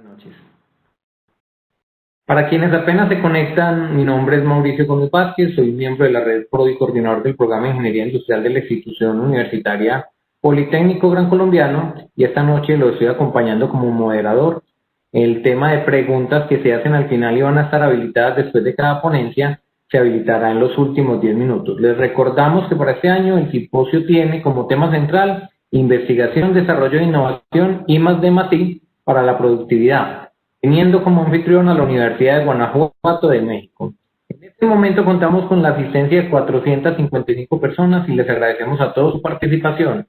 Noches. Para quienes apenas se conectan, mi nombre es Mauricio Gómez Vázquez, soy miembro de la red PRO y coordinador del programa de Ingeniería Industrial de la institución universitaria Politécnico Gran Colombiano, y esta noche lo estoy acompañando como moderador. El tema de preguntas que se hacen al final y van a estar habilitadas después de cada ponencia se habilitará en los últimos 10 minutos. Les recordamos que para este año el simposio tiene como tema central investigación, desarrollo e innovación I+D+I para la productividad, teniendo como anfitrión a la Universidad de Guanajuato de México. En este momento contamos con la asistencia de 455 personas y les agradecemos a todos su participación.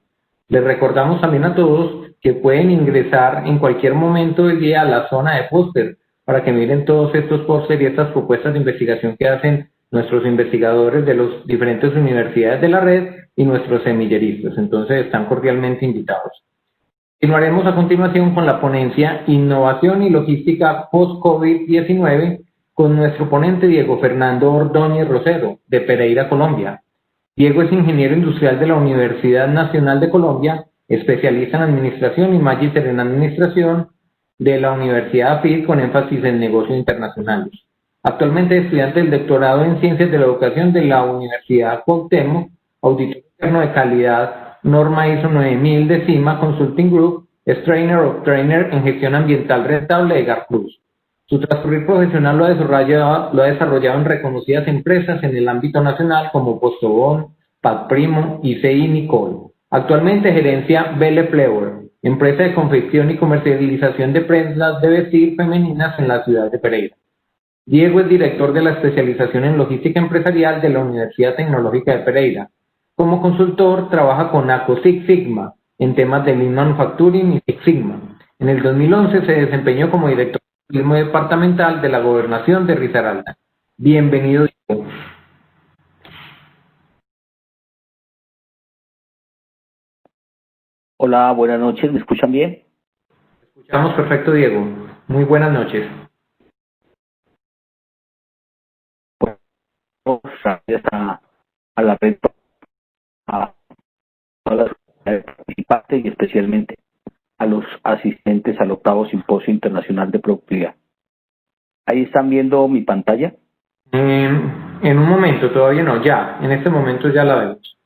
Les recordamos también a todos que pueden ingresar en cualquier momento del día a la zona de póster para que miren todos estos póster y estas propuestas de investigación que hacen nuestros investigadores de las diferentes universidades de la red y nuestros semilleristas. Entonces están cordialmente invitados. Continuaremos a continuación con la ponencia Innovación y Logística Post-COVID-19 con nuestro ponente Diego Fernando Ordóñez Rosero, de Pereira, Colombia. Diego es ingeniero industrial de la Universidad Nacional de Colombia, especialista en administración y magíster en administración de la Universidad AFIT con énfasis en negocios internacionales. Actualmente es estudiante del doctorado en Ciencias de la Educación de la Universidad Cuauhtémoc, auditor interno de calidad norma ISO 9000 de CIMA Consulting Group, es Trainer of Trainer en gestión ambiental rentable de GARPLUS. Su transcurrir profesional lo ha desarrollado en reconocidas empresas en el ámbito nacional como Postobón, Padprimo y CI Nicol. Actualmente gerencia Belle Flower, empresa de confección y comercialización de prendas de vestir femeninas en la ciudad de Pereira. Diego es director de la especialización en logística empresarial de la Universidad Tecnológica de Pereira. Como consultor, trabaja con ACO Six Sigma en temas de Lean Manufacturing y Six Sigma. En el 2011 se desempeñó como director del turismo departamental de la Gobernación de Risaralda. Bienvenido, Diego. Hola, buenas noches, ¿me escuchan bien? Escuchamos perfecto, Diego. Muy buenas noches. Gracias a la red, a todas las participantes y especialmente a los asistentes al octavo Simposio Internacional de Productividad. ¿Ahí están viendo mi pantalla? En un momento, todavía no, ya. En este momento ya la vemos.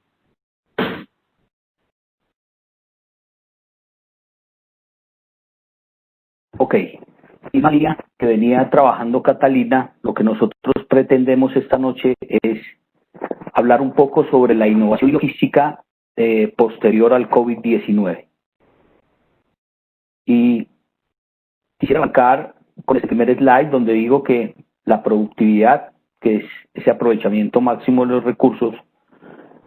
Ok. Y María, que venía trabajando Catalina, lo que nosotros pretendemos esta noche es hablar un poco sobre la innovación logística posterior al COVID-19. Y quisiera arrancar con este primer slide donde digo que la productividad, que es ese aprovechamiento máximo de los recursos,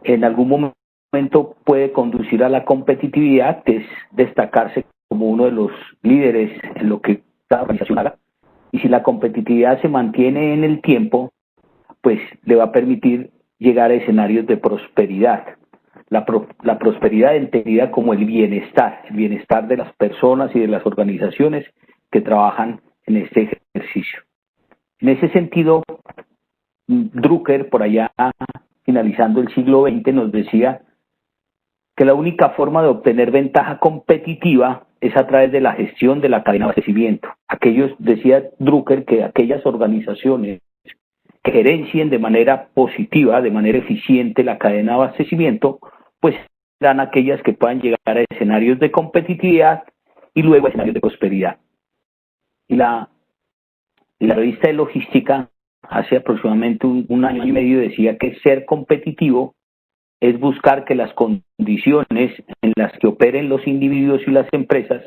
en algún momento puede conducir a la competitividad, que es destacarse como uno de los líderes en lo que cada organización haga. Y si la competitividad se mantiene en el tiempo, pues le va a permitir llegar a escenarios de prosperidad. La prosperidad entendida como el bienestar de las personas y de las organizaciones que trabajan en este ejercicio. En ese sentido, Drucker, por allá finalizando el siglo XX, nos decía que la única forma de obtener ventaja competitiva es a través de la gestión de la cadena de abastecimiento. Decía Drucker, que aquellas organizaciones que gerencien de manera positiva, de manera eficiente la cadena de abastecimiento, pues serán aquellas que puedan llegar a escenarios de competitividad y luego a escenarios de prosperidad. Y la revista de logística hace aproximadamente un año y medio decía que ser competitivo es buscar que las condiciones en las que operen los individuos y las empresas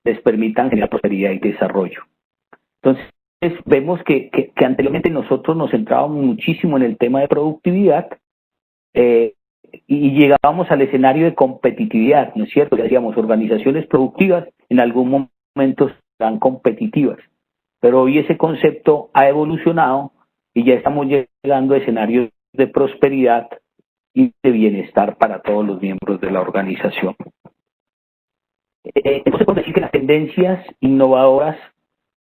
les permitan generar prosperidad y desarrollo. Entonces, vemos que anteriormente nosotros nos centrábamos muchísimo en el tema de productividad y llegábamos al escenario de competitividad, ¿no es cierto? Decíamos, organizaciones productivas en algún momento serán competitivas, pero hoy ese concepto ha evolucionado y ya estamos llegando a escenarios de prosperidad y de bienestar para todos los miembros de la organización. Entonces podemos decir que las tendencias innovadoras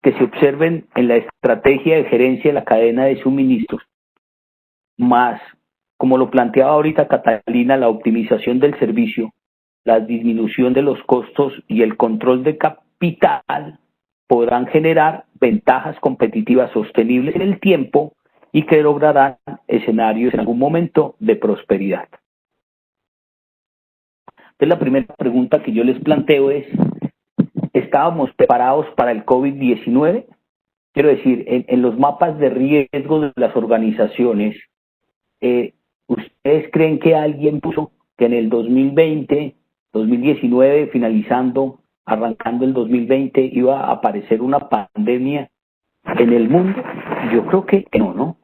que se observen en la estrategia de gerencia de la cadena de suministros, más, como lo planteaba ahorita Catalina, la optimización del servicio, la disminución de los costos y el control de capital, podrán generar ventajas competitivas sostenibles en el tiempo y que lograrán escenarios en algún momento de prosperidad. Entonces, la primera pregunta que yo les planteo es, ¿estábamos preparados para el COVID-19? Quiero decir, en los mapas de riesgo de las organizaciones, ¿ustedes creen que alguien puso que en el 2020, 2019, finalizando, arrancando el 2020, iba a aparecer una pandemia en el mundo? Yo creo que no, ¿no?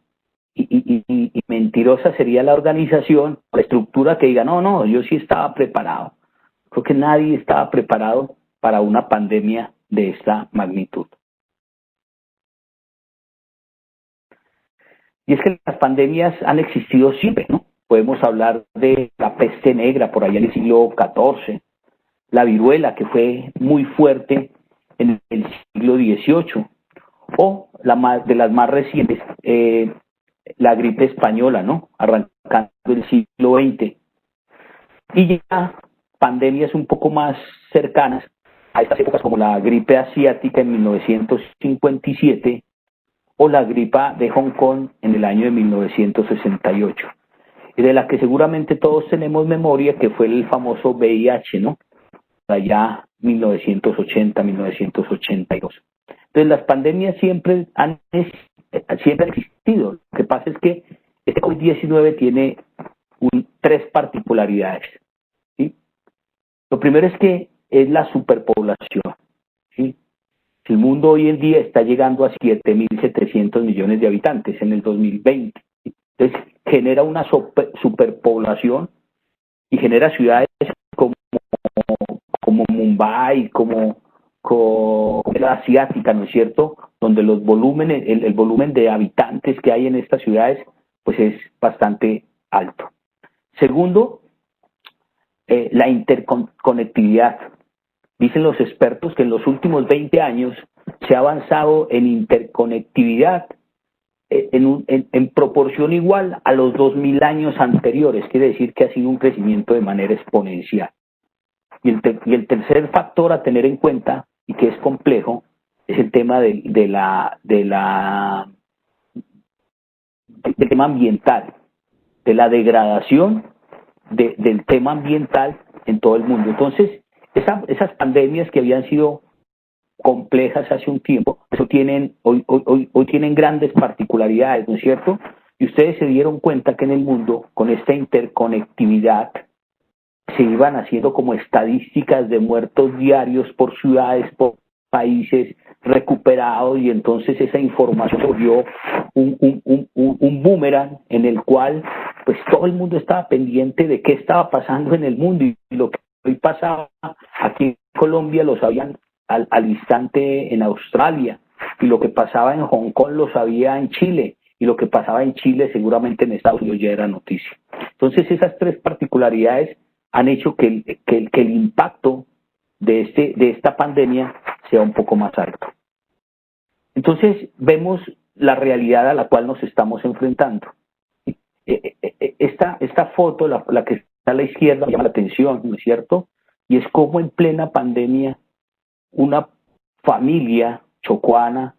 Y mentirosa sería la organización, la estructura que diga, no, yo sí estaba preparado. Creo que nadie estaba preparado para una pandemia de esta magnitud. Y es que las pandemias han existido siempre, ¿no? Podemos hablar de la peste negra por allá en el siglo XIV, la viruela, que fue muy fuerte en el siglo XVIII, o de las más recientes, la gripe española, ¿no? Arrancando el siglo XX. Y ya pandemias un poco más cercanas a estas épocas, como la gripe asiática en 1957 o la gripa de Hong Kong en el año de 1968. Y de la que seguramente todos tenemos memoria, que fue el famoso VIH, ¿no? Allá 1980, 1982. Entonces las pandemias siempre han existido. Lo que pasa es que este COVID-19 tiene tres particularidades, ¿sí? Lo primero es que es la superpoblación, ¿sí? El mundo hoy en día está llegando a 7.700 millones de habitantes en el 2020. Entonces genera una superpoblación y genera ciudades como Mumbai, como la asiática, ¿no es cierto? Donde los volúmenes, el volumen de habitantes que hay en estas ciudades, pues es bastante alto. Segundo, la interconectividad. Dicen los expertos que en los últimos 20 años se ha avanzado en interconectividad en proporción igual a los 2000 años anteriores. Quiere decir que ha sido un crecimiento de manera exponencial. Y el tercer factor a tener en cuenta, y que es complejo, es el tema del tema ambiental, de la degradación del tema ambiental en todo el mundo. Entonces, esas pandemias que habían sido complejas hace un tiempo, hoy tienen grandes particularidades, ¿no es cierto? Y ustedes se dieron cuenta que en el mundo, con esta interconectividad, se iban haciendo como estadísticas de muertos diarios por ciudades, por países recuperados, y entonces esa información se volvió un boomerang en el cual pues todo el mundo estaba pendiente de qué estaba pasando en el mundo, y lo que hoy pasaba aquí en Colombia lo sabían al instante en Australia, y lo que pasaba en Hong Kong lo sabía en Chile, y lo que pasaba en Chile seguramente en Estados Unidos ya era noticia. Entonces esas tres particularidades han hecho que el impacto de esta pandemia sea un poco más alto. Entonces vemos la realidad a la cual nos estamos enfrentando. Esta foto, la que está a la izquierda, llama la atención, ¿no es cierto? Y es como en plena pandemia una familia chocuana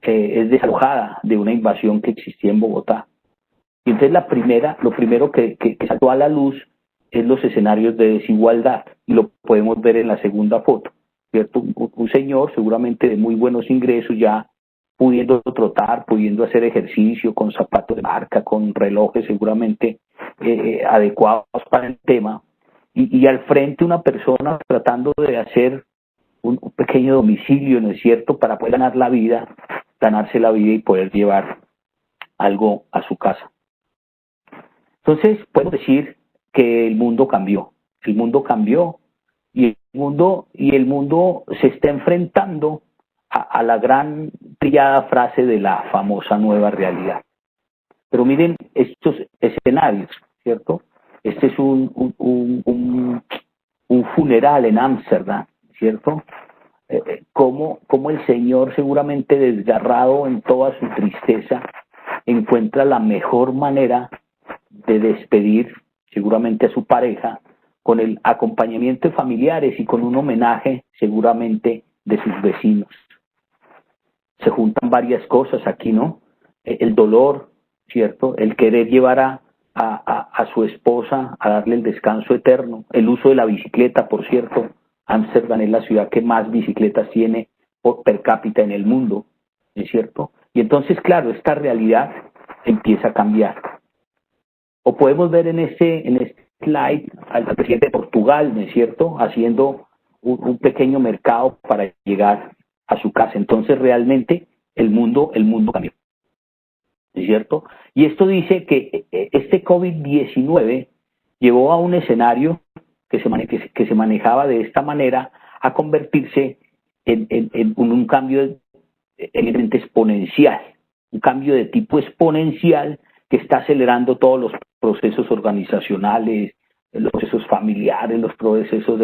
es desalojada de una invasión que existía en Bogotá. Y entonces lo primero que saltó a la luz es los escenarios de desigualdad, y lo podemos ver en la segunda foto, ¿cierto? Un señor seguramente de muy buenos ingresos, ya pudiendo trotar, pudiendo hacer ejercicio, con zapatos de marca, con relojes seguramente adecuados para el tema, y al frente una persona tratando de hacer un pequeño domicilio, ¿no es cierto?, para poder ganarse la vida y poder llevar algo a su casa. Entonces, podemos decir que el mundo cambió y el mundo se está enfrentando a la gran trillada frase de la famosa nueva realidad. Pero miren estos escenarios, ¿cierto? Este es un funeral en Ámsterdam, ¿cierto? Cómo el señor, seguramente desgarrado en toda su tristeza, encuentra la mejor manera de despedir seguramente a su pareja, con el acompañamiento de familiares y con un homenaje seguramente de sus vecinos. se juntan varias cosas aquí, ¿no? El dolor, ¿cierto? El querer llevar a su esposa a darle el descanso eterno, el uso de la bicicleta, por cierto. Ámsterdam es la ciudad que más bicicletas tiene per cápita en el mundo, ¿es cierto? Y entonces, claro, esta realidad empieza a cambiar. O podemos ver en este slide al presidente de Portugal, ¿no es cierto?, haciendo un pequeño mercado para llegar a su casa. Entonces, realmente, el mundo cambió, ¿no es cierto? Y esto dice que este COVID-19 llevó a un escenario que se manejaba de esta manera a convertirse en un cambio evidentemente exponencial, un cambio de tipo exponencial que está acelerando todos los procesos organizacionales, los procesos familiares, los procesos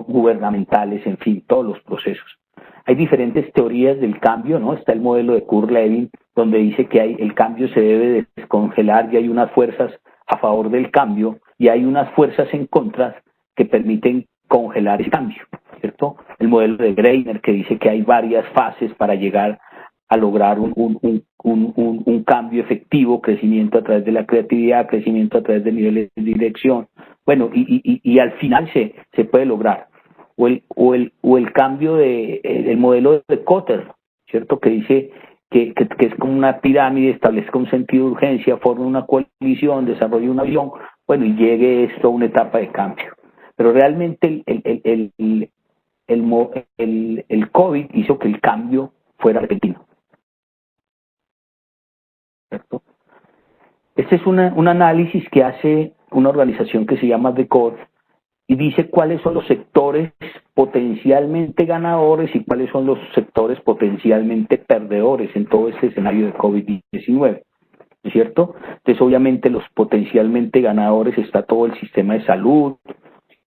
gubernamentales, en fin, todos los procesos. Hay diferentes teorías del cambio, ¿no? Está el modelo de Kurt-Lewin, donde dice que el cambio se debe descongelar y hay unas fuerzas a favor del cambio y hay unas fuerzas en contra que permiten congelar el cambio, ¿cierto? El modelo de Greiner, que dice que hay varias fases para llegar a lograr un cambio efectivo, crecimiento a través de la creatividad, crecimiento a través de niveles de dirección. Bueno, y al final se puede lograr. O el cambio el modelo de Kotter, ¿cierto? Que dice que es como una pirámide, establezca un sentido de urgencia, forme una coalición, desarrolle una visión, bueno, y llegue esto a una etapa de cambio. Pero realmente el COVID hizo que el cambio fuera repentino, ¿cierto? Este es un análisis que hace una organización que se llama The Code y dice cuáles son los sectores potencialmente ganadores y cuáles son los sectores potencialmente perdedores en todo este escenario de COVID-19, ¿es cierto? Entonces, obviamente, los potencialmente ganadores está todo el sistema de salud,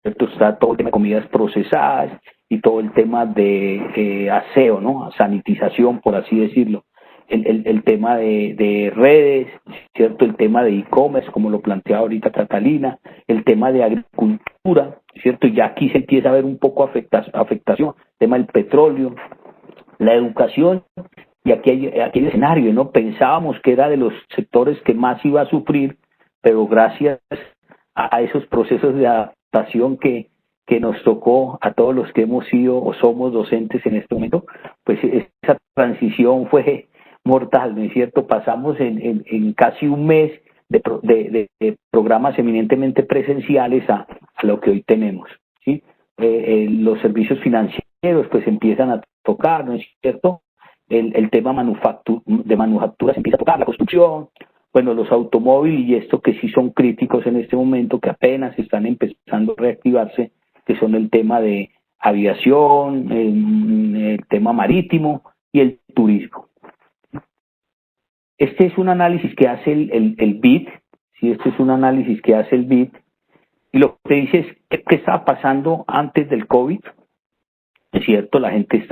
¿cierto? Está todo el tema de comidas procesadas y todo el tema de aseo, ¿no? Sanitización, por así decirlo. El tema de redes, ¿cierto? El tema de e-commerce, como lo planteaba ahorita Catalina, el tema de agricultura, ¿cierto? Y ya aquí se empieza a ver un poco afectación, el tema del petróleo, la educación, y aquí hay escenario, ¿no? Pensábamos que era de los sectores que más iba a sufrir, pero gracias a esos procesos de adaptación que nos tocó a todos los que hemos sido o somos docentes en este momento, pues esa transición fue mortal, ¿no es cierto? Pasamos en casi un mes de programas eminentemente presenciales a lo que hoy tenemos, ¿sí? Los servicios financieros pues empiezan a tocar, ¿no es cierto? El tema de manufacturas empieza a tocar, la construcción, bueno, los automóviles y esto que sí son críticos en este momento, que apenas están empezando a reactivarse, que son el tema de aviación, el tema marítimo y el turismo. Este es un análisis que hace el BID, ¿sí? Este es un análisis que hace el BID, y lo que dice es qué estaba pasando antes del COVID. Es cierto, la gente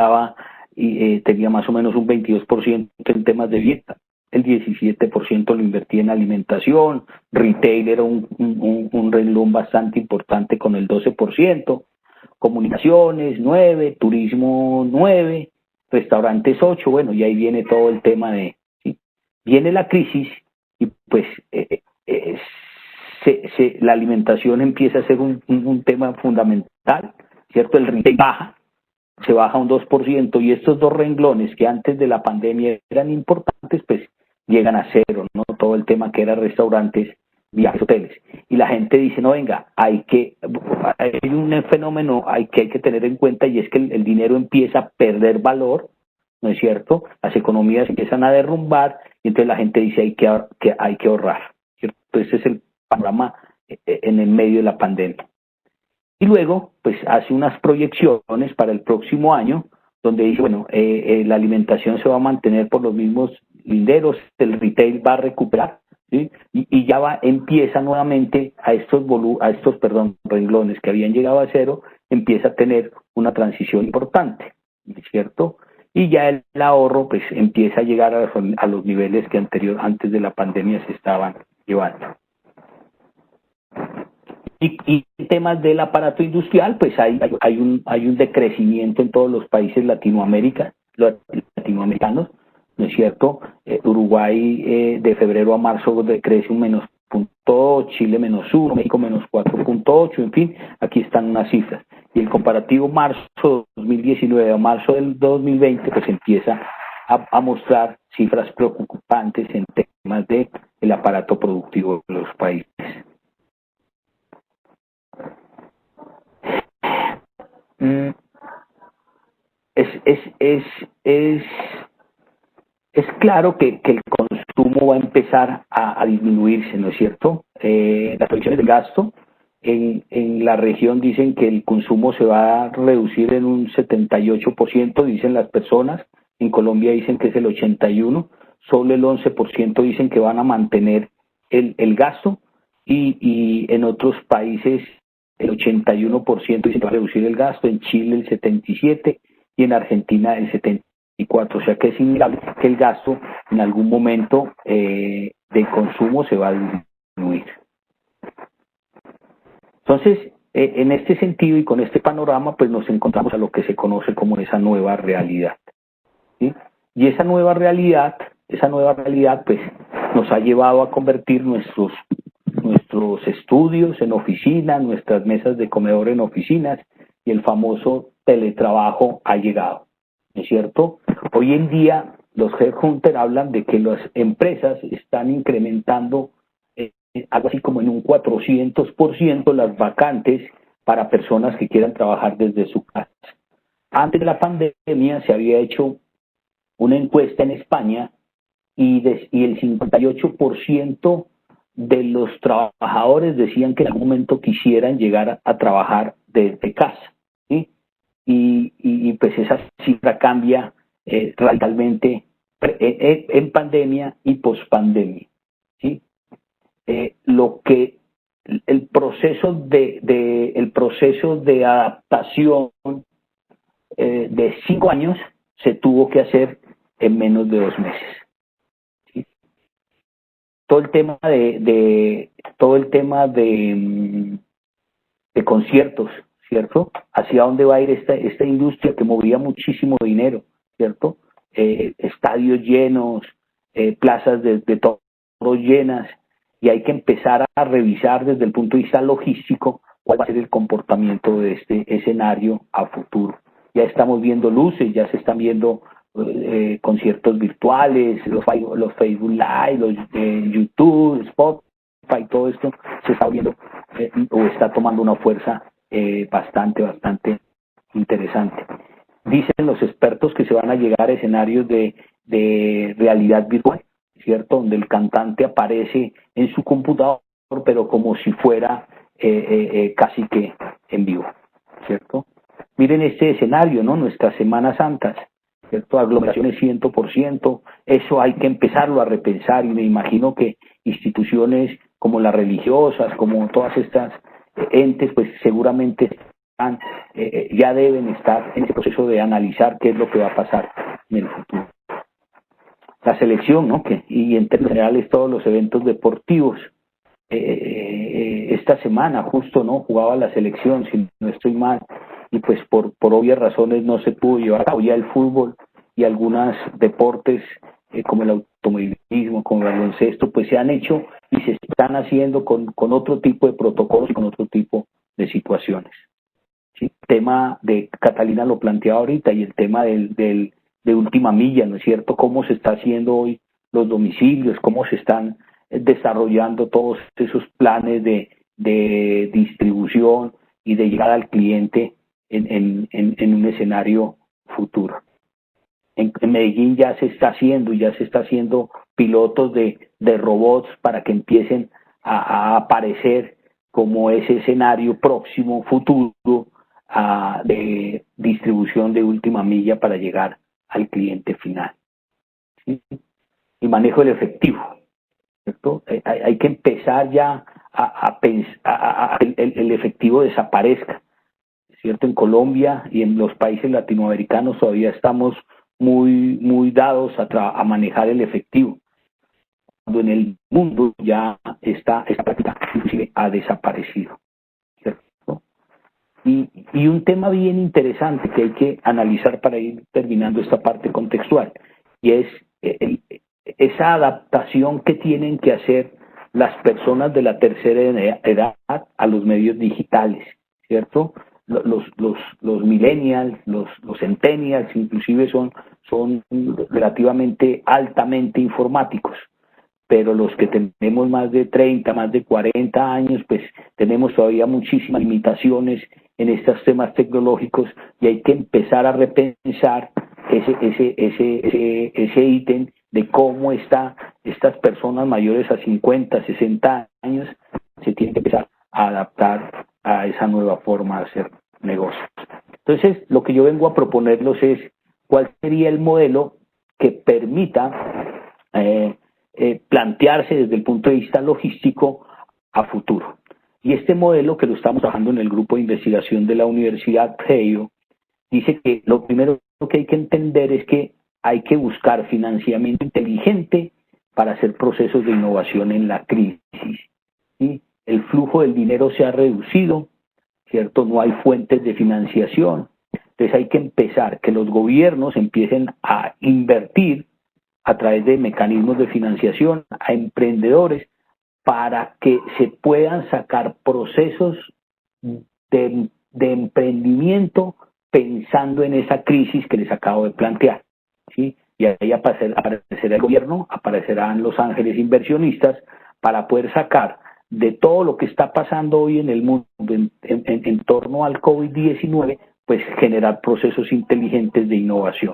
tenía más o menos un 22% en temas de dieta, el 17% lo invertía en alimentación, retail era un renglón bastante importante con el 12%, comunicaciones 9%, turismo 9%, restaurantes 8%, bueno, y ahí viene todo el tema ¿sí? Viene la crisis y pues la alimentación empieza a ser un tema fundamental, ¿cierto? El retail se baja un 2%, y estos dos renglones que antes de la pandemia eran importantes, pues llegan a cero, ¿no? Todo el tema que era restaurantes, viajes, hoteles. Y la gente dice, no, venga, hay un fenómeno que hay que tener en cuenta, y es que el dinero empieza a perder valor, ¿no es cierto? Las economías empiezan a derrumbar, y entonces la gente dice hay que ahorrar, ¿cierto? Ese es el panorama en el medio de la pandemia. Y luego, pues hace unas proyecciones para el próximo año, donde dice, bueno, la alimentación se va a mantener por los mismos linderos, el retail va a recuperar, ¿sí? Y ya empieza nuevamente a estos renglones que habían llegado a cero, empieza a tener una transición importante, ¿cierto? Y ya el ahorro, pues empieza a llegar a los niveles que antes de la pandemia se estaban llevando. Y en temas del aparato industrial, pues hay un decrecimiento en todos los países de Latinoamérica, latinoamericanos, ¿no es cierto? Uruguay de febrero a marzo crece un menos 0.8, Chile menos 1, México menos 4.8, en fin, aquí están unas cifras. Y el comparativo marzo 2019 a marzo del 2020 pues empieza a mostrar cifras preocupantes en temas de el aparato productivo de los países. Es claro que el consumo va a empezar a disminuirse, ¿no es cierto? Las proyecciones del gasto en la región dicen que el consumo se va a reducir en un 78%, dicen las personas. En Colombia dicen que es el 81%, solo el 11% dicen que van a mantener el gasto y en otros países el 81% dicen que va a reducir el gasto, en Chile el 77% y en Argentina el 74%. O sea que es innegable que el gasto en algún momento de consumo se va a disminuir. Entonces, en este sentido y con este panorama, pues nos encontramos a lo que se conoce como esa nueva realidad, ¿sí? Y esa nueva realidad, pues nos ha llevado a convertir nuestros estudios en oficinas, nuestras mesas de comedor en oficinas, y el famoso teletrabajo ha llegado, ¿no es cierto? Hoy en día los headhunters hablan de que las empresas están incrementando algo así como en un 400% las vacantes para personas que quieran trabajar desde su casa. Antes de la pandemia se había hecho una encuesta en España y el 58% de los trabajadores decían que en algún momento quisieran llegar a trabajar desde casa, ¿sí? Y pues esa cifra cambia radicalmente en pandemia y pospandemia, ¿sí? Lo que el proceso de adaptación de 5 años se tuvo que hacer en menos de 2 meses. ¿Sí? Todo el tema de conciertos, ¿cierto? ¿Hacia dónde va a ir esta industria que movía muchísimo dinero, ¿cierto? Estadios llenos, plazas de todo llenas, y hay que empezar a revisar desde el punto de vista logístico cuál va a ser el comportamiento de este escenario a futuro. Ya estamos viendo luces, ya se están viendo conciertos virtuales, los Facebook Live, los YouTube, Spotify, todo esto se está viendo o está tomando una fuerza bastante interesante. Dicen los expertos que se van a llegar a escenarios de realidad virtual, ¿cierto? Donde el cantante aparece en su computador, pero como si fuera casi que en vivo, ¿cierto? Miren este escenario, ¿no? Nuestras Semanas Santas, ¿cierto? Aglomeraciones 100%, eso hay que empezarlo a repensar, y me imagino que instituciones como las religiosas, como todas estas entes, pues seguramente ya deben estar en ese proceso de analizar qué es lo que va a pasar en el futuro. La selección, ¿no? Y en términos generales todos los eventos deportivos. Esta semana justo no jugaba la selección, si no estoy mal, y pues por obvias razones no se pudo llevar a cabo. Ya el fútbol y algunos deportes como el automovilismo, como el baloncesto, pues se han hecho y se están haciendo con otro tipo de protocolos y con otro tipo de situaciones. ¿Sí? El tema de Catalina lo planteaba ahorita, y el tema de última milla, ¿no es cierto? Cómo se está haciendo hoy los domicilios, cómo se están desarrollando todos esos planes de distribución y de llegada al cliente en un escenario futuro. En Medellín ya se está haciendo pilotos de robots para que empiecen a aparecer como ese escenario próximo, futuro, de distribución de última milla para llegar al cliente final. ¿Sí? Y manejo del efectivo, ¿cierto? Hay que empezar ya a pensar el efectivo desaparezca, ¿cierto? En Colombia y en los países latinoamericanos todavía estamos muy dados a manejar el efectivo, cuando en el mundo ya esta práctica inclusive ha desaparecido, ¿cierto? Y Y un tema bien interesante que hay que analizar para ir terminando esta parte contextual, y es esa adaptación que tienen que hacer las personas de la tercera edad a los medios digitales, ¿cierto? Los millennials, los centennials, inclusive son relativamente altamente informáticos, pero los que tenemos más de 30, más de 40 años, pues tenemos todavía muchísimas limitaciones en estos temas tecnológicos y hay que empezar a repensar ese ítem de cómo estas personas mayores a 50, 60 años se tienen que empezar a adaptar a esa nueva forma de hacer negocios. Entonces, lo que yo vengo a proponerlos es cuál sería el modelo que permita plantearse desde el punto de vista logístico a futuro. Y este modelo, que lo estamos trabajando en el grupo de investigación de la Universidad PEIO, dice que lo primero que hay que entender es que hay que buscar financiamiento inteligente para hacer procesos de innovación en la crisis. ¿Sí? El flujo del dinero se ha reducido, ¿cierto? No hay fuentes de financiación. Entonces hay que empezar, que los gobiernos empiecen a invertir a través de mecanismos de financiación a emprendedores para que se puedan sacar procesos de emprendimiento pensando en esa crisis que les acabo de plantear, ¿sí? Y ahí aparecerá el gobierno, aparecerán los ángeles inversionistas para poder sacar de todo lo que está pasando hoy en el mundo en torno al COVID-19, pues generar procesos inteligentes de innovación.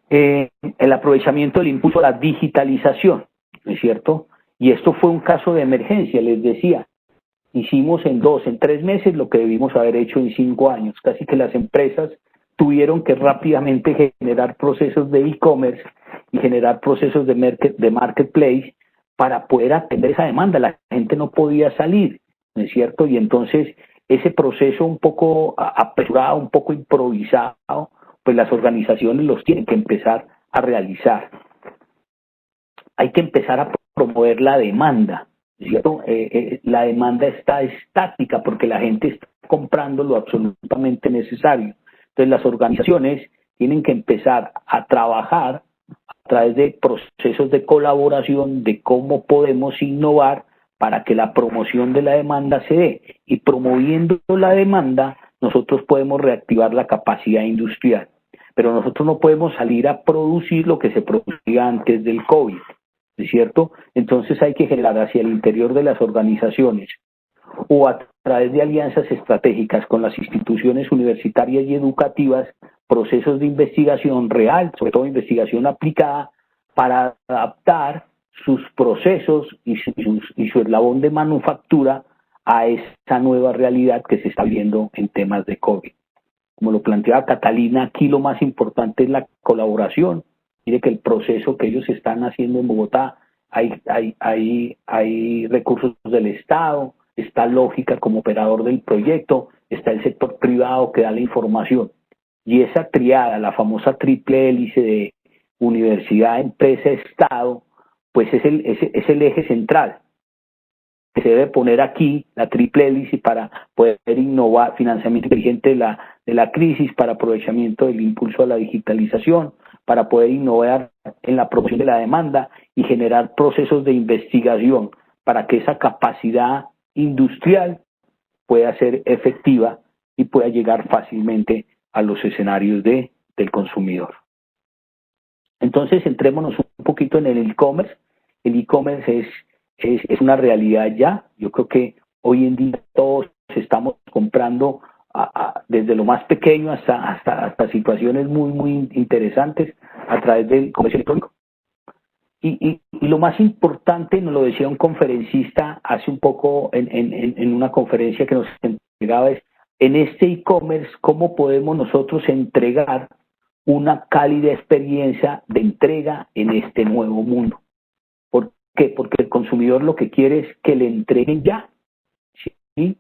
El aprovechamiento del impulso a la digitalización, ¿no es cierto? Y esto fue un caso de emergencia, les decía. Hicimos en 2, en 3 meses lo que debimos haber hecho en 5 años. Casi que las empresas tuvieron que rápidamente generar procesos de e-commerce y generar procesos de marketplace para poder atender esa demanda. La gente no podía salir, ¿no es cierto? Y entonces ese proceso un poco apresurado, un poco improvisado, pues las organizaciones los tienen que empezar a realizar. Hay que empezar a promover la demanda, ¿cierto? La demanda está estática porque la gente está comprando lo absolutamente necesario. Entonces las organizaciones tienen que empezar a trabajar a través de procesos de colaboración de cómo podemos innovar para que la promoción de la demanda se dé. Y promoviendo la demanda, nosotros podemos reactivar la capacidad industrial. Pero nosotros no podemos salir a producir lo que se producía antes del COVID, ¿es cierto? Entonces hay que generar hacia el interior de las organizaciones o a través de alianzas estratégicas con las instituciones universitarias y educativas, procesos de investigación real, sobre todo investigación aplicada, para adaptar sus procesos y su eslabón de manufactura a esa nueva realidad que se está viendo en temas de COVID. Como lo planteaba Catalina, aquí lo más importante es la colaboración. Mire que el proceso que ellos están haciendo en Bogotá, hay recursos del Estado, está Lógica como operador del proyecto, está el sector privado que da la información. Y esa triada, la famosa triple hélice de universidad, empresa, Estado, pues es el eje central que se debe poner aquí, la triple hélice, para poder innovar, financiamiento inteligente de la crisis, para aprovechamiento del impulso a la digitalización, para poder innovar en la promoción de la demanda y generar procesos de investigación para que esa capacidad industrial pueda ser efectiva y pueda llegar fácilmente a los escenarios del consumidor. Entonces, entrémonos un poquito en el e-commerce. El e-commerce es una realidad ya. Yo creo que hoy en día todos estamos comprando desde lo más pequeño hasta situaciones muy, muy interesantes a través del comercio electrónico. Y lo más importante, nos lo decía un conferencista hace un poco en una conferencia que nos entregaba, es en este e-commerce, ¿cómo podemos nosotros entregar una cálida experiencia de entrega en este nuevo mundo? ¿Por qué? Porque el consumidor lo que quiere es que le entreguen ya, ¿sí?,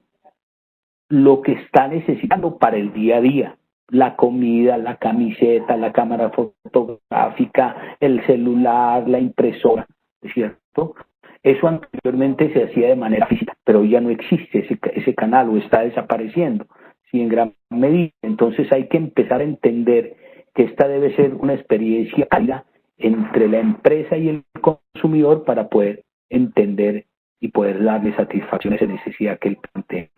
lo que está necesitando para el día a día. La comida, la camiseta, la cámara fotográfica, el celular, la impresora, ¿cierto? Eso anteriormente se hacía de manera física, pero hoy ya no existe ese canal o está desapareciendo, ¿sí? En gran medida. Entonces hay que empezar a entender que esta debe ser una experiencia cálida entre la empresa y el consumidor para poder entender y poder darle satisfacción a esa necesidad que él plantea.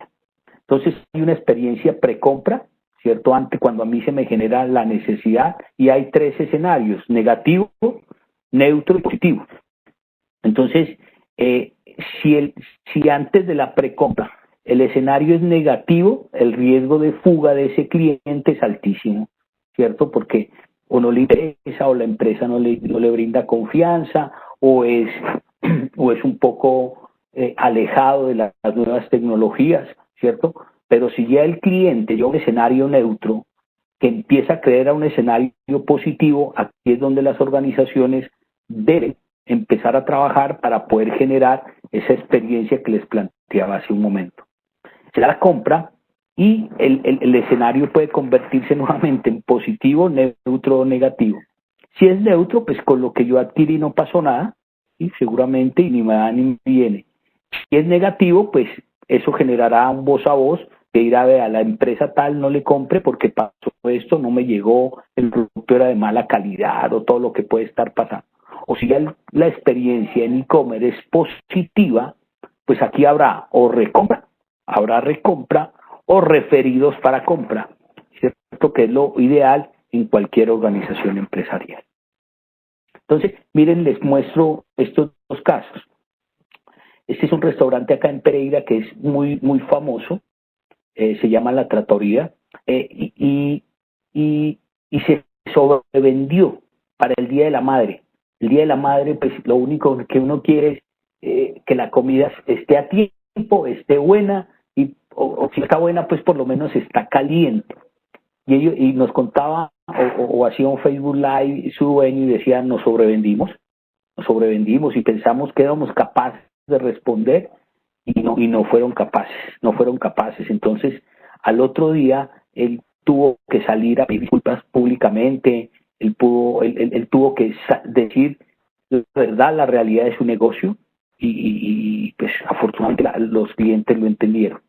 Entonces hay una experiencia precompra, ¿cierto? Antes, cuando a mí se me genera la necesidad, y hay 3 escenarios: negativo, neutro y positivo. Entonces, si antes de la precompra el escenario es negativo, el riesgo de fuga de ese cliente es altísimo, ¿cierto? Porque o no le interesa, o la empresa no le brinda confianza, o es un poco alejado de las nuevas tecnologías, ¿cierto? Pero si ya el cliente lleva un escenario neutro, que empieza a creer a un escenario positivo, aquí es donde las organizaciones deben empezar a trabajar para poder generar esa experiencia que les planteaba hace un momento. Se da la compra y el escenario puede convertirse nuevamente en positivo, neutro o negativo. Si es neutro, pues con lo que yo adquirí no pasó nada, y seguramente y ni me da ni me viene. Si es negativo, pues eso generará un voz a voz que irá a la empresa tal no le compre porque pasó esto, no me llegó, el producto era de mala calidad o todo lo que puede estar pasando. O si ya la experiencia en e-commerce es positiva, pues aquí habrá recompra o referidos para compra, ¿cierto? Que es lo ideal en cualquier organización empresarial. Entonces, miren, les muestro estos 2 casos. Este es un restaurante acá en Pereira que es muy, muy famoso, se llama La Trattoria, y se sobrevendió para el Día de la Madre. El Día de la Madre, pues lo único que uno quiere es que la comida esté a tiempo, esté buena, o si está buena, pues por lo menos está caliente. Y nos contaba, o hacía un Facebook Live su dueño y decía, nos sobrevendimos y pensamos que éramos capaces de responder y no fueron capaces. Entonces, al otro día, él tuvo que salir a pedir disculpas públicamente, él tuvo que decir la verdad, la realidad de su negocio, y pues afortunadamente los clientes lo entendieron.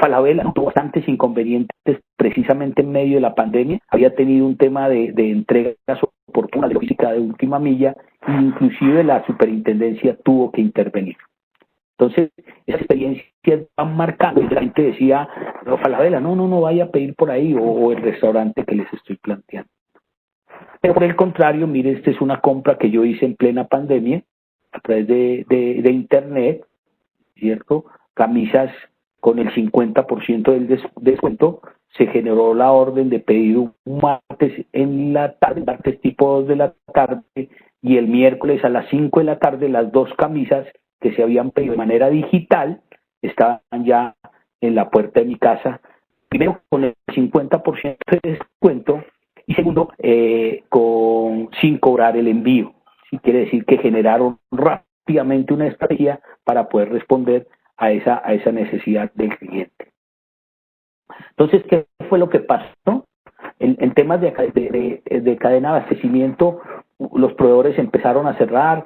Falabella tuvo bastantes inconvenientes precisamente en medio de la pandemia. Había tenido un tema de entregas oportunas de logística de última milla, e inclusive la superintendencia tuvo que intervenir. Entonces, esas experiencias van marcando, y la gente decía, no, Falabella, no vaya a pedir por ahí, o el restaurante que les estoy planteando. Pero por el contrario, mire, esta es una compra que yo hice en plena pandemia, a través de internet, ¿cierto? Camisas con el 50% del descuento. Se generó la orden de pedir un martes en la tarde, martes tipo 2 de la tarde, y el miércoles a las 5 de la tarde las 2 camisas que se habían pedido de manera digital estaban ya en la puerta de mi casa, primero con el 50% de descuento, y segundo, sin cobrar el envío. ¿Sí? Quiere decir que generaron rápidamente una estrategia para poder responder a esa necesidad del cliente. Entonces, ¿qué fue lo que pasó? En temas de cadena de abastecimiento, los proveedores empezaron a cerrar,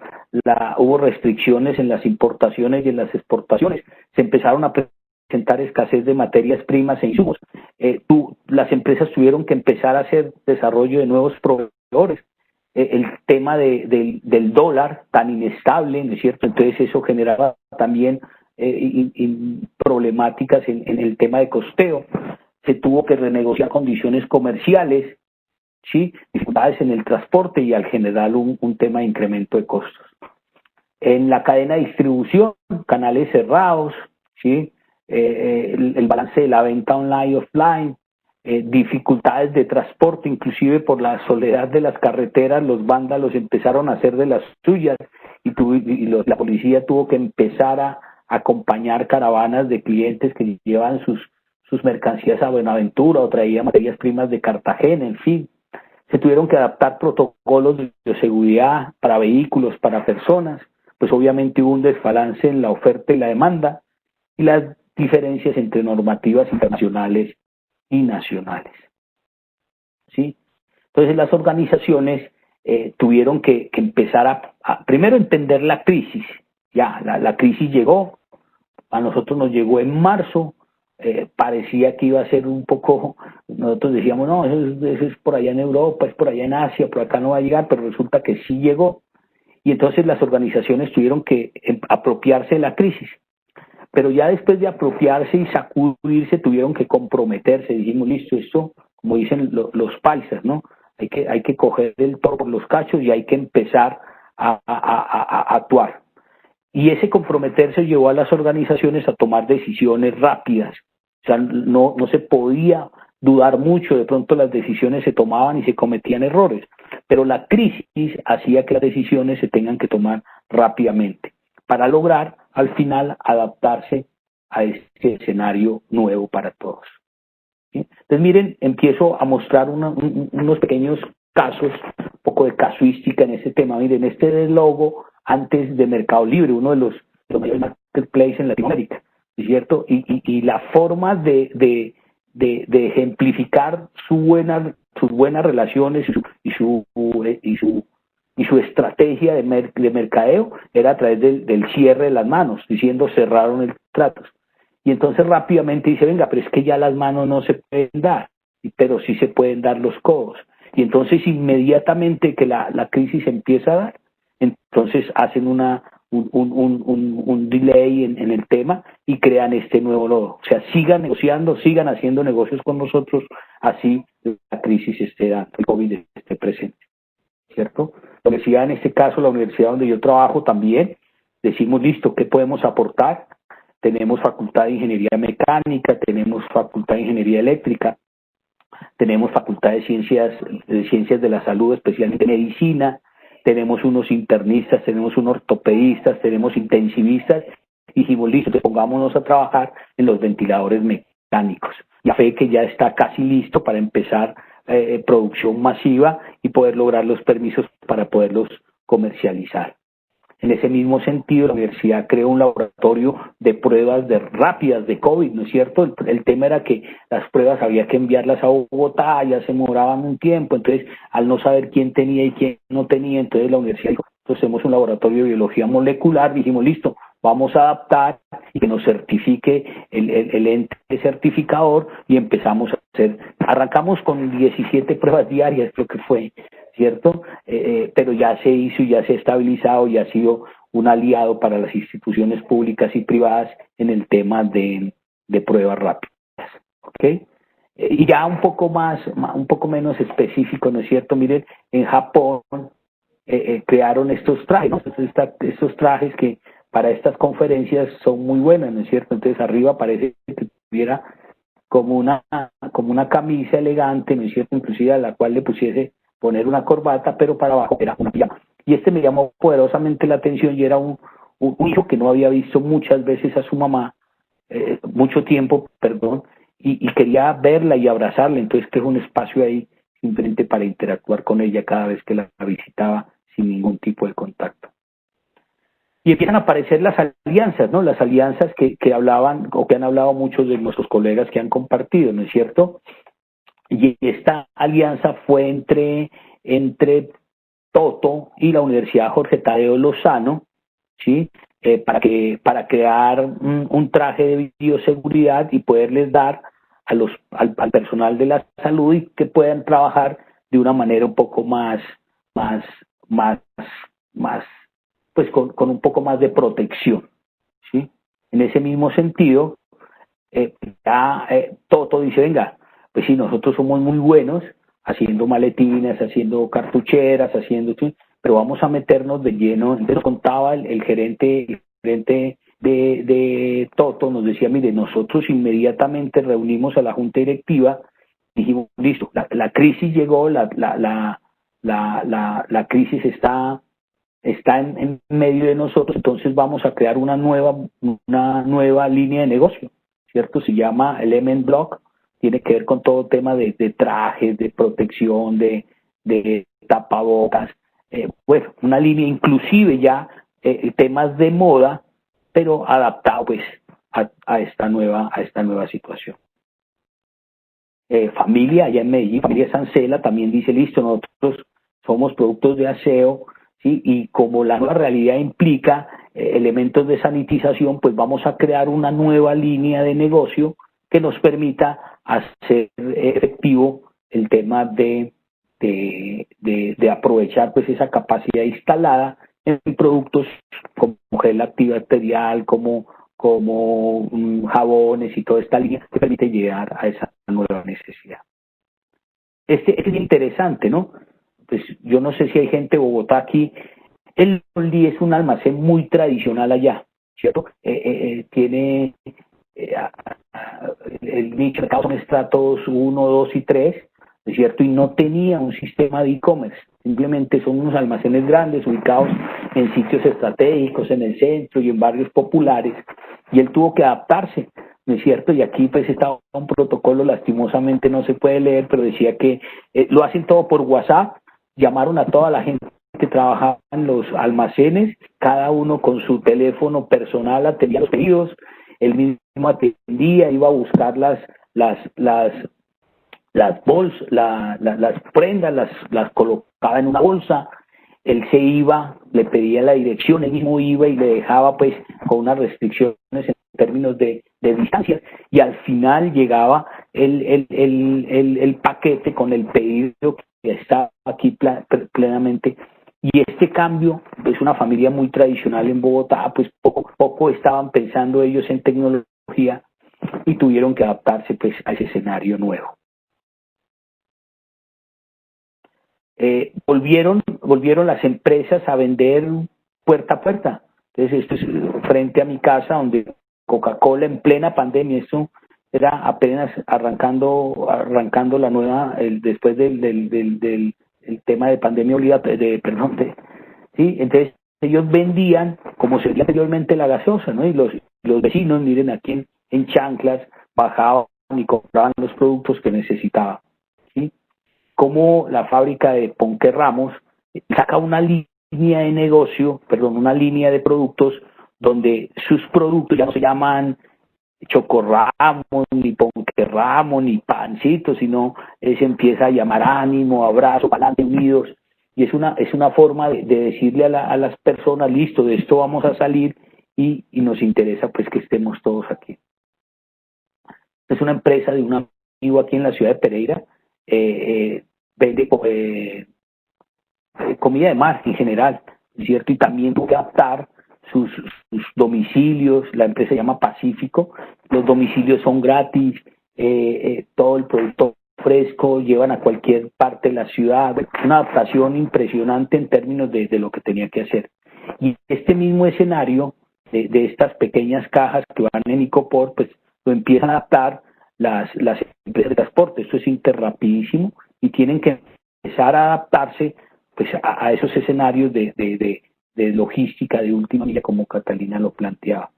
hubo restricciones en las importaciones y en las exportaciones, se empezaron a presentar escasez de materias primas e insumos. Las empresas tuvieron que empezar a hacer desarrollo de nuevos proveedores. El tema del dólar tan inestable, ¿no es cierto? Entonces eso generaba también problemáticas en el tema de costeo. Se tuvo que renegociar condiciones comerciales, ¿sí? Dificultades en el transporte y al generar un tema de incremento de costos. En la cadena de distribución, canales cerrados, ¿sí? El balance de la venta online y offline, dificultades de transporte, inclusive por la soledad de las carreteras, los vándalos empezaron a hacer de las suyas, la policía tuvo que empezar a acompañar caravanas de clientes que llevan sus mercancías a Buenaventura o traían materias primas de Cartagena, en fin. Se tuvieron que adaptar protocolos de seguridad para vehículos, para personas, pues obviamente hubo un desbalance en la oferta y la demanda y las diferencias entre normativas internacionales y nacionales. ¿Sí? Entonces las organizaciones tuvieron que empezar a primero entender la crisis. Ya, la crisis llegó, a nosotros nos llegó en marzo, parecía que iba a ser un poco, nosotros decíamos, no, eso es por allá en Europa, es por allá en Asia, por acá no va a llegar, pero resulta que sí llegó. Y entonces las organizaciones tuvieron que apropiarse de la crisis. Pero ya después de apropiarse y sacudirse, tuvieron que comprometerse. Dijimos, listo, esto, como dicen los paisas, ¿no? Hay que coger el toro por los cachos y hay que empezar a actuar. Y ese comprometerse llevó a las organizaciones a tomar decisiones rápidas. O sea, no se podía dudar mucho, de pronto las decisiones se tomaban y se cometían errores, pero la crisis hacía que las decisiones se tengan que tomar rápidamente para lograr al final adaptarse a este escenario nuevo para todos. ¿Sí? Entonces miren, empiezo a mostrar unos pequeños casos, un poco de casuística en este tema. Miren, este es el logo antes de Mercado Libre, uno de los mayores marketplaces en Latinoamérica, ¿es cierto? Y la forma de ejemplificar sus buenas relaciones y su estrategia de mercadeo era a través del cierre de las manos, diciendo cerraron el trato. Y entonces rápidamente dice, venga, pero es que ya las manos no se pueden dar, pero sí se pueden dar los codos. Y entonces inmediatamente que la crisis empieza a dar, entonces hacen un delay en el tema y crean este nuevo logo. O sea, sigan negociando, sigan haciendo negocios con nosotros, así la crisis esté dando, el COVID esté presente, ¿cierto? La universidad, en este caso, la universidad donde yo trabajo también, decimos, listo, ¿qué podemos aportar? Tenemos facultad de ingeniería mecánica, tenemos facultad de ingeniería eléctrica, tenemos facultad de ciencias de la salud, especialmente medicina, tenemos unos internistas, tenemos unos ortopedistas, tenemos intensivistas, y dijimos, listo, pongámonos a trabajar en los ventiladores mecánicos. Ya fe que ya está casi listo para empezar producción masiva y poder lograr los permisos para poderlos comercializar. En ese mismo sentido, la universidad creó un laboratorio de pruebas rápidas de COVID, ¿no es cierto? El tema era que las pruebas había que enviarlas a Bogotá, ya se demoraban un tiempo, entonces al no saber quién tenía y quién no tenía, entonces la universidad dijo, entonces hacemos un laboratorio de biología molecular, dijimos, listo, vamos a adaptar y que nos certifique el ente certificador y empezamos a hacer, arrancamos con 17 pruebas diarias, creo que fue, ¿cierto? Pero ya se hizo y ya se ha estabilizado y ha sido un aliado para las instituciones públicas y privadas en el tema de pruebas rápidas, ¿ok? Y ya un poco menos específico, ¿no es cierto? Miren, en Japón crearon estos trajes, ¿no? Estos trajes que para estas conferencias son muy buenas, ¿no es cierto? Entonces arriba parece que tuviera como una camisa elegante, ¿no es cierto? Inclusive a la cual le pusiese poner una corbata, pero para abajo era una pijama. Y me llamó poderosamente la atención y era un hijo que no había visto muchas veces a su mamá, mucho tiempo, perdón, y quería verla y abrazarla, entonces creó un espacio ahí simplemente para interactuar con ella cada vez que la visitaba sin ningún tipo de contacto. Y empiezan a aparecer las alianzas, ¿no? Las alianzas que hablaban o que han hablado muchos de nuestros colegas que han compartido, ¿no es cierto? Y esta alianza fue entre Toto y la Universidad Jorge Tadeo Lozano, ¿sí? Para crear un traje de bioseguridad y poderles dar al personal de la salud y que puedan trabajar de una manera un poco más pues con un poco más de protección, ¿sí? En ese mismo sentido, Toto dice, venga, pues sí, nosotros somos muy buenos haciendo maletines, haciendo cartucheras, pero vamos a meternos de lleno. Entonces nos contaba el gerente de Toto, nos decía, mire, nosotros inmediatamente reunimos a la junta directiva, dijimos, listo, la crisis llegó, la crisis está en medio de nosotros, entonces vamos a crear una nueva línea de negocio, ¿cierto? Se llama Element Block, tiene que ver con todo tema de trajes, de protección, de tapabocas, bueno, una línea inclusive ya temas de moda, pero adaptado pues a esta nueva situación. Familia allá en Medellín, familia Sancela también dice, listo, nosotros somos productos de aseo, ¿sí? Y como la nueva realidad implica elementos de sanitización, pues vamos a crear una nueva línea de negocio que nos permita hacer efectivo el tema de aprovechar pues esa capacidad instalada en productos como gel antibacterial, como jabones y toda esta línea que permite llegar a esa nueva necesidad. Este es interesante, ¿no? Pues yo no sé si hay gente de Bogotá aquí. El Olí es un almacén muy tradicional allá, ¿cierto? Tiene el nicho de mercado son estratos 1, 2 y 3, ¿es cierto? Y no tenía un sistema de e-commerce, simplemente son unos almacenes grandes ubicados en sitios estratégicos, en el centro y en barrios populares, y él tuvo que adaptarse, ¿no es cierto? Y aquí pues estaba un protocolo, lastimosamente no se puede leer, pero decía que lo hacen todo por WhatsApp, llamaron a toda la gente que trabajaba en los almacenes, cada uno con su teléfono personal atendía los pedidos, él mismo atendía, iba a buscar las bolsas, las prendas, las colocaba en una bolsa, él se iba, le pedía la dirección, él mismo iba y le dejaba pues con unas restricciones en términos de distancia, y al final llegaba el paquete con el pedido que estaba aquí plenamente. Y este cambio es una familia muy tradicional en Bogotá, pues poco estaban pensando ellos en tecnología y tuvieron que adaptarse pues a ese escenario nuevo. Volvieron las empresas a vender puerta a puerta. Entonces esto es frente a mi casa, donde Coca-Cola en plena pandemia, esto era apenas arrancando la nueva, después del tema de pandemia ¿sí? Entonces ellos vendían, como se veía anteriormente, la gaseosa, ¿no? Y los vecinos, miren, aquí en chanclas, bajaban y compraban los productos que necesitaban, ¿sí? Como la fábrica de Ponque Ramos saca una línea de negocio, una línea de productos donde sus productos ya no se llaman Chocorramos, ni Ponquerramos, ni Pancito, sino se empieza a llamar Ánimo, Abrazo, Palante, Unidos, y es una forma de decirle a las personas, listo, de esto vamos a salir y nos interesa pues que estemos todos aquí. Es una empresa de un amigo aquí en la ciudad de Pereira, vende comida de mar en general, ¿cierto? Y también tuvo que adaptar sus domicilios, la empresa se llama Pacífico, los domicilios son gratis, todo el producto fresco, llevan a cualquier parte de la ciudad, una adaptación impresionante en términos de lo que tenía que hacer. Y este mismo escenario de estas pequeñas cajas que van en Icopor, pues lo empiezan a adaptar las empresas de transporte. Esto es interrapidísimo y tienen que empezar a adaptarse pues a esos escenarios de logística de última milla, como Catalina lo planteaba.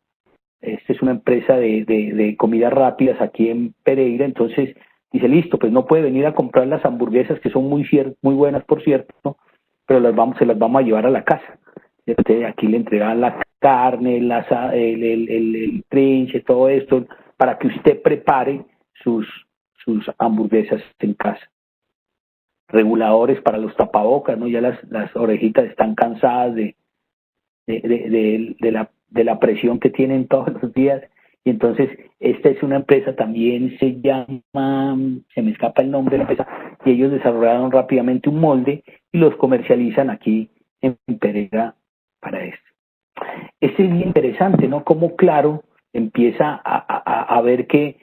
Esta es una empresa de comidas rápidas aquí en Pereira, entonces dice, listo, pues no puede venir a comprar las hamburguesas, que son muy buenas, por cierto, ¿no? Pero se las vamos a llevar a la casa. Entonces, aquí le entregan la carne, el trinche, todo esto, para que usted prepare sus hamburguesas en casa. Reguladores para los tapabocas, ¿no? Ya las orejitas están cansadas de la presión que tienen todos los días, y entonces esta es una empresa, también se llama, se me escapa el nombre de la empresa, y ellos desarrollaron rápidamente un molde y los comercializan aquí en Pereira para esto. Este es bien interesante, ¿no? Como Claro empieza a ver que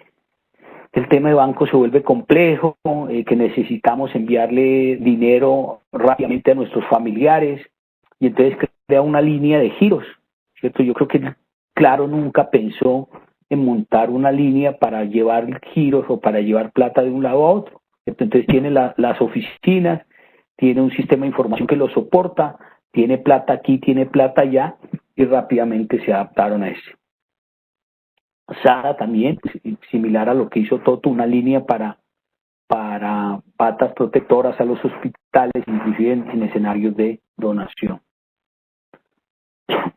el tema de banco se vuelve complejo, que necesitamos enviarle dinero rápidamente a nuestros familiares, y entonces crea una línea de giros, ¿cierto? Yo creo que Claro nunca pensó en montar una línea para llevar giros o para llevar plata de un lado a otro, ¿cierto? Entonces tiene las oficinas, tiene un sistema de información que lo soporta, tiene plata aquí, tiene plata allá, y rápidamente se adaptaron a eso. Sara también, similar a lo que hizo Toto, una línea para patas protectoras a los hospitales, inclusive en escenarios de donación.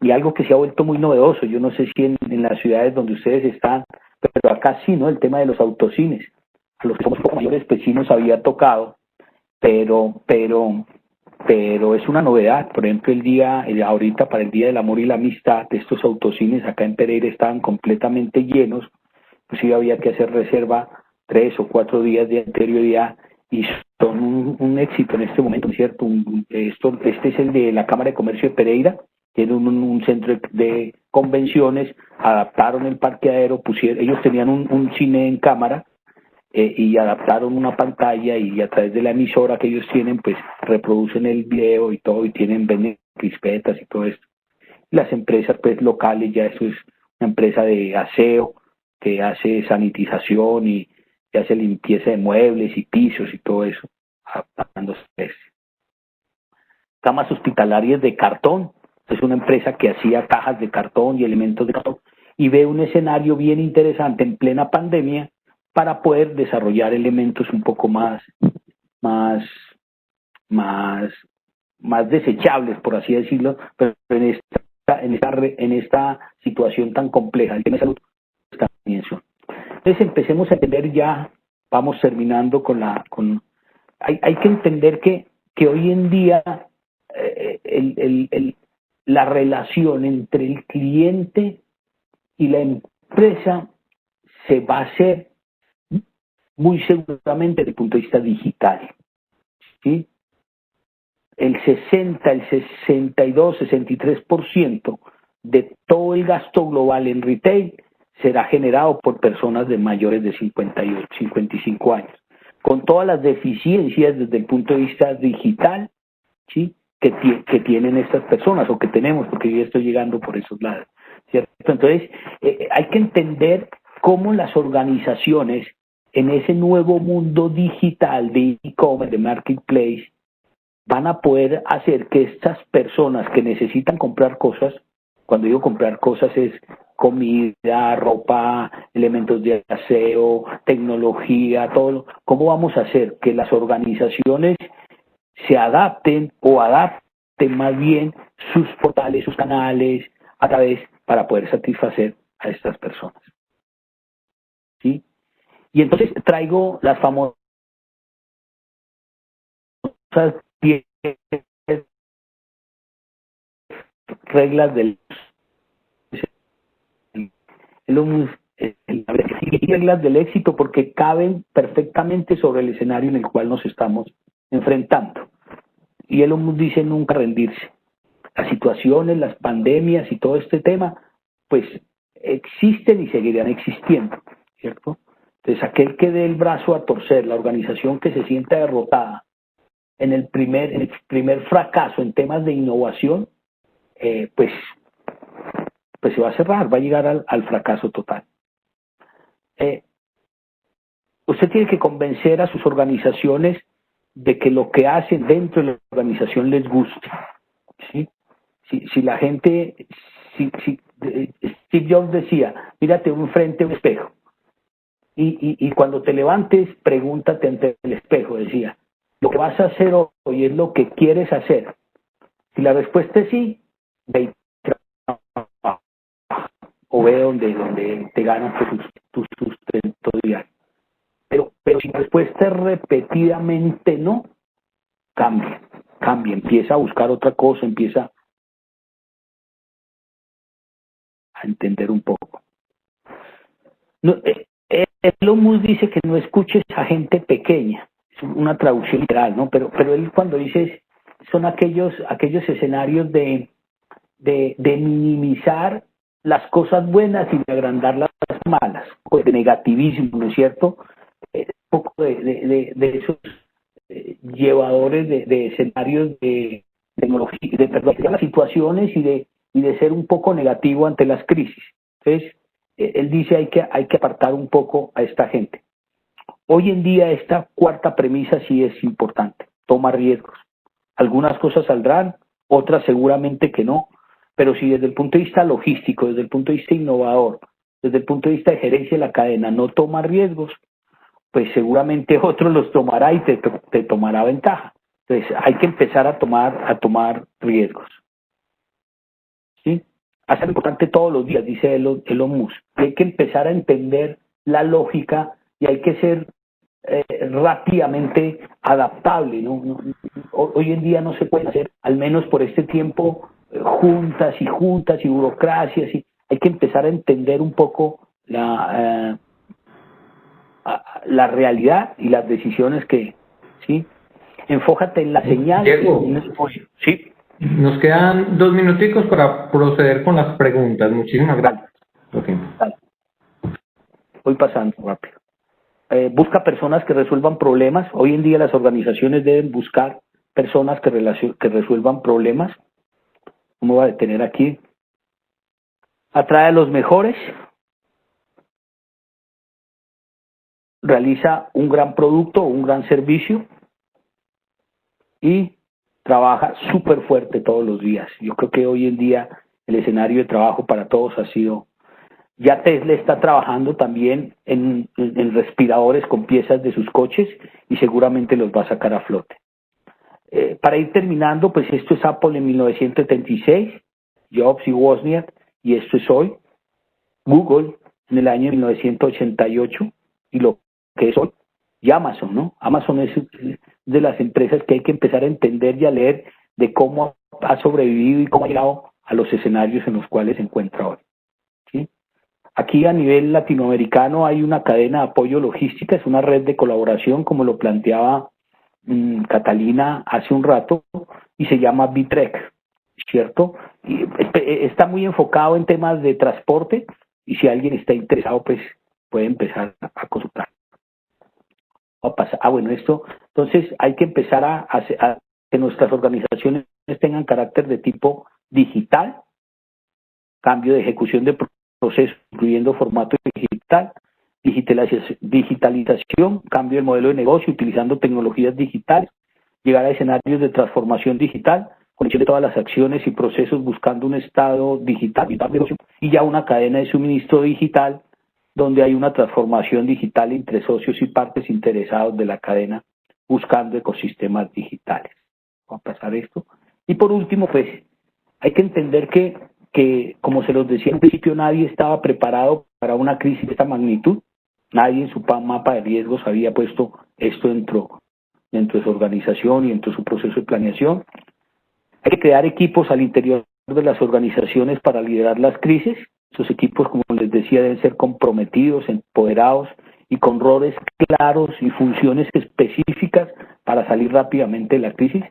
Y algo que se ha vuelto muy novedoso, yo no sé si en las ciudades donde ustedes están, pero acá sí, ¿no? El tema de los autocines. A los que somos poco mayores, pues sí nos había tocado, pero pero es una novedad. Por ejemplo, ahorita para el Día del Amor y la Amistad, estos autocines acá en Pereira estaban completamente llenos, pues sí había que hacer reserva 3 o 4 días de anterioridad y son un éxito en este momento, ¿cierto? Este es el de la Cámara de Comercio de Pereira, tiene un centro de convenciones, adaptaron el parqueadero, ellos tenían un cine en cámara, y adaptaron una pantalla y a través de la emisora que ellos tienen, pues reproducen el video y todo, y venden crispetas y todo esto. Las empresas pues locales, ya eso es una empresa de aseo que hace sanitización y que hace limpieza de muebles y pisos y todo eso, adaptándose. Camas hospitalarias de cartón, es una empresa que hacía cajas de cartón y elementos de cartón, y ve un escenario bien interesante en plena pandemia para poder desarrollar elementos un poco más, más, más desechables, por así decirlo, pero en esta situación tan compleja, el tema de salud también son. Entonces empecemos a entender ya, vamos terminando hay que entender que hoy en día la relación entre el cliente y la empresa se va a hacer muy seguramente desde el punto de vista digital, ¿sí? El 62, 63% de todo el gasto global en retail será generado por personas de mayores de 58, 55 años, con todas las deficiencias desde el punto de vista digital, ¿sí? que tienen estas personas o que tenemos, porque yo estoy llegando por esos lados, ¿cierto? Entonces, hay que entender cómo las organizaciones en ese nuevo mundo digital de e-commerce, de marketplace, van a poder hacer que estas personas que necesitan comprar cosas, cuando digo comprar cosas es comida, ropa, elementos de aseo, tecnología, todo, ¿cómo vamos a hacer que las organizaciones se adapten o adapten más bien sus portales, sus canales a través para poder satisfacer a estas personas? ¿Sí? Y entonces traigo las famosas 10 reglas del reglas del éxito porque caben perfectamente sobre el escenario en el cual nos estamos enfrentando. Y Elon Musk dice nunca rendirse. Las situaciones, las pandemias y todo este tema, pues existen y seguirán existiendo, ¿cierto? Entonces aquel que dé el brazo a torcer, la organización que se sienta derrotada en el primer fracaso en temas de innovación, pues se va a cerrar, va a llegar al fracaso total. Usted tiene que convencer a sus organizaciones de que lo que hacen dentro de la organización les guste, ¿sí? Si la gente, Steve Jobs decía, mírate frente a un espejo y cuando te levantes, pregúntate ante el espejo, decía, lo que vas a hacer hoy es lo que quieres hacer. Si la respuesta es sí, ve y trabaja, o ve donde te ganan tu sustento diario. Pero si la respuesta es repetidamente no, cambia, empieza a buscar otra cosa, empieza a entender un poco. No, Elon Musk dice que no escuches a gente pequeña, es una traducción literal, ¿no? Pero él cuando dice son aquellos escenarios de minimizar las cosas buenas y de agrandar las malas, pues de negativismo, ¿no es cierto? Un poco de esos llevadores de escenarios de tecnología, de las situaciones y de ser un poco negativo ante las crisis. Entonces, él dice hay que apartar un poco a esta gente. Hoy en día esta cuarta premisa sí es importante, toma riesgos. Algunas cosas saldrán, otras seguramente que no, pero si desde el punto de vista logístico, desde el punto de vista innovador, desde el punto de vista de gerencia de la cadena no toma riesgos, pues seguramente otro los tomará y te tomará ventaja. Entonces hay que empezar a tomar riesgos. ¿Sí? Hacer importante todos los días, dice Elon Musk. Hay que empezar a entender la lógica y hay que ser rápidamente adaptable, ¿no? Hoy en día no se puede hacer, al menos por este tiempo, juntas y burocracias, y hay que empezar a entender un poco la realidad y las decisiones que, ¿sí? Enfócate en la señal. Diego, sí. Nos quedan 2 minuticos para proceder con las preguntas. Muchísimas gracias. Okay. Dale. Voy pasando rápido. Busca personas que resuelvan problemas. Hoy en día las organizaciones deben buscar personas que resuelvan problemas. ¿Cómo va a detener aquí? Atrae a los mejores. Realiza un gran producto o un gran servicio. Y trabaja súper fuerte todos los días. Yo creo que hoy en día el escenario de trabajo para todos ha sido... Ya Tesla está trabajando también en respiradores con piezas de sus coches y seguramente los va a sacar a flote. Para ir terminando, pues esto es Apple en 1976, Jobs y Wozniak, y esto es hoy. Google en el año 1988 y lo que es hoy. Y Amazon, ¿no? Amazon es de las empresas que hay que empezar a entender y a leer de cómo ha sobrevivido y cómo ha llegado a los escenarios en los cuales se encuentra hoy. ¿Sí? Aquí a nivel latinoamericano hay una cadena de apoyo logística, es una red de colaboración, como lo planteaba Catalina hace un rato, y se llama Bitrec, ¿cierto? Y está muy enfocado en temas de transporte, y si alguien está interesado, pues puede empezar a consultar. Bueno, entonces hay que empezar a que nuestras organizaciones tengan carácter de tipo digital, cambio de ejecución de procesos, incluyendo formato digital, digitalización, cambio del modelo de negocio, utilizando tecnologías digitales, llegar a escenarios de transformación digital, conexión de todas las acciones y procesos buscando un estado digital y ya una cadena de suministro digital donde hay una transformación digital entre socios y partes interesados de la cadena buscando ecosistemas digitales. Voy a pasar esto. Y por último, pues, hay que entender que, como se los decía al principio, nadie estaba preparado para una crisis de esta magnitud. Nadie en su mapa de riesgos había puesto esto dentro de su organización y dentro de su proceso de planeación. Hay que crear equipos al interior de las organizaciones para liderar las crisis. Esos equipos, como les decía, deben ser comprometidos, empoderados y con roles claros y funciones específicas para salir rápidamente de la crisis.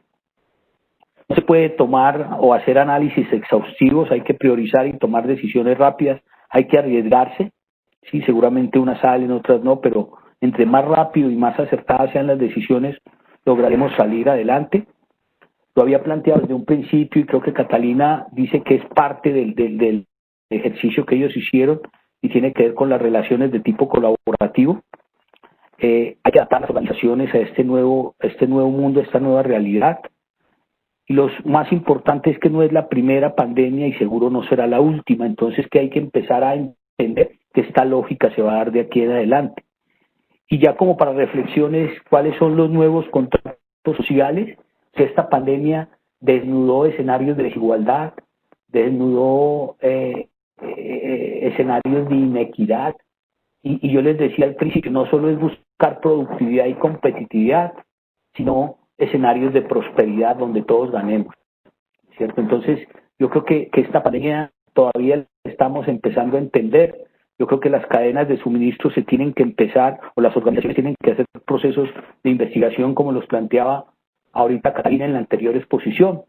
No se puede tomar o hacer análisis exhaustivos, hay que priorizar y tomar decisiones rápidas, hay que arriesgarse. Sí, seguramente unas salen, otras no, pero entre más rápido y más acertadas sean las decisiones, lograremos salir adelante. Lo había planteado desde un principio y creo que Catalina dice que es parte del ejercicio que ellos hicieron y tiene que ver con las relaciones de tipo colaborativo. Hay que adaptar las organizaciones a este nuevo mundo, a esta nueva realidad. Y lo más importante es que no es la primera pandemia y seguro no será la última, entonces que hay que empezar a entender que esta lógica se va a dar de aquí en adelante. Y ya como para reflexiones, ¿cuáles son los nuevos contratos sociales? Que esta pandemia desnudó escenarios de desigualdad, desnudó escenarios de inequidad, y yo les decía al principio, no solo es buscar productividad y competitividad, sino escenarios de prosperidad donde todos ganemos, ¿cierto? Entonces, yo creo que esta pandemia todavía estamos empezando a entender. Yo creo que las cadenas de suministro se tienen que empezar, o las organizaciones tienen que hacer procesos de investigación como los planteaba ahorita Catalina en la anterior exposición.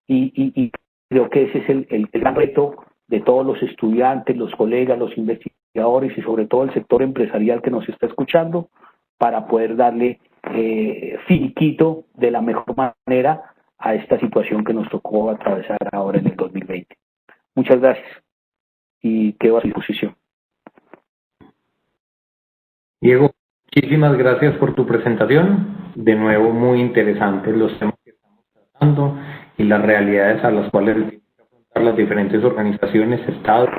Y creo que ese es el gran reto de todos los estudiantes, los colegas, los investigadores y sobre todo el sector empresarial que nos está escuchando para poder darle finiquito de la mejor manera a esta situación que nos tocó atravesar ahora en el 2020. Muchas gracias y quedo a su disposición. Diego, muchísimas gracias por tu presentación. De nuevo, muy interesantes los temas que estamos tratando y las realidades a las cuales tienen que afrontar las diferentes organizaciones, estados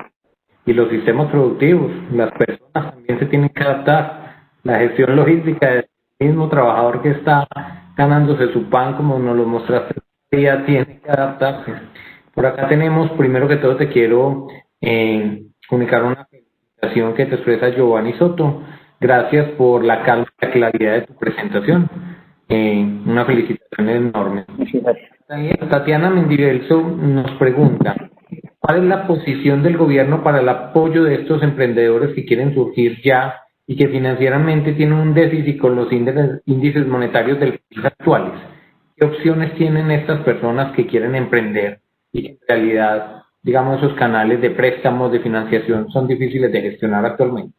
y los sistemas productivos. Las personas también se tienen que adaptar. La gestión logística del mismo trabajador que está ganándose su pan, como nos lo mostraste, ya tiene que adaptarse. Por acá tenemos, primero que todo, te quiero comunicar una felicitación que te expresa Giovanni Soto. Gracias por la calma y la claridad de tu presentación. Una felicitación enorme. Muchas gracias. Tatiana Mendivelso nos pregunta, ¿cuál es la posición del gobierno para el apoyo de estos emprendedores que quieren surgir ya y que financieramente tienen un déficit con los índices monetarios del país actuales? ¿Qué opciones tienen estas personas que quieren emprender y que en realidad, digamos, esos canales de préstamos, de financiación son difíciles de gestionar actualmente?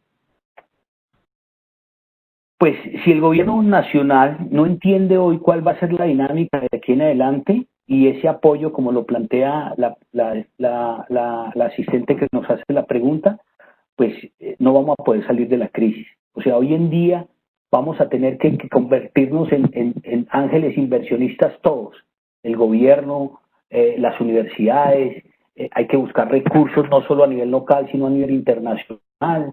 Pues si el gobierno nacional no entiende hoy cuál va a ser la dinámica de aquí en adelante y ese apoyo, como lo plantea la asistente que nos hace la pregunta, pues no vamos a poder salir de la crisis. O sea, hoy en día vamos a tener que convertirnos en ángeles inversionistas todos, el gobierno, las universidades, hay que buscar recursos no solo a nivel local, sino a nivel internacional,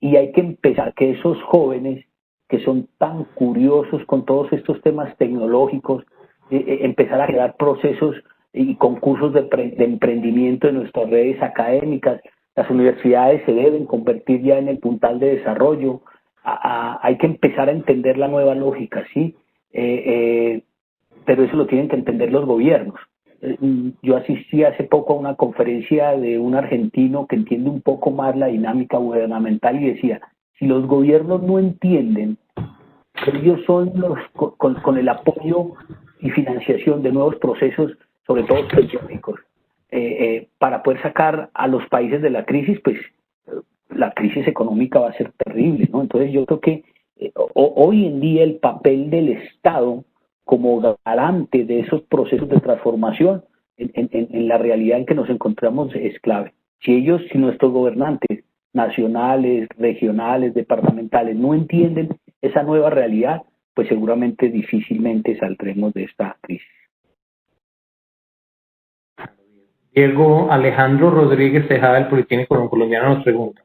y hay que empezar que esos jóvenes que son tan curiosos con todos estos temas tecnológicos, empezar a crear procesos y concursos de emprendimiento en nuestras redes académicas. Las universidades se deben convertir ya en el puntal de desarrollo. Hay que empezar a entender la nueva lógica, ¿sí? Pero eso lo tienen que entender los gobiernos. Yo asistí hace poco a una conferencia de un argentino que entiende un poco más la dinámica gubernamental y decía, si los gobiernos no entienden que ellos son los con el apoyo y financiación de nuevos procesos, sobre todo tecnológicos, para poder sacar a los países de la crisis, pues la crisis económica va a ser terrible, ¿no? Entonces yo creo que hoy en día el papel del Estado como garante de esos procesos de transformación en la realidad en que nos encontramos es clave. Si nuestros gobernantes nacionales, regionales, departamentales no entienden esa nueva realidad, pues seguramente difícilmente saldremos de esta crisis. Diego Alejandro Rodríguez Tejada del Politécnico Colombiano nos pregunta,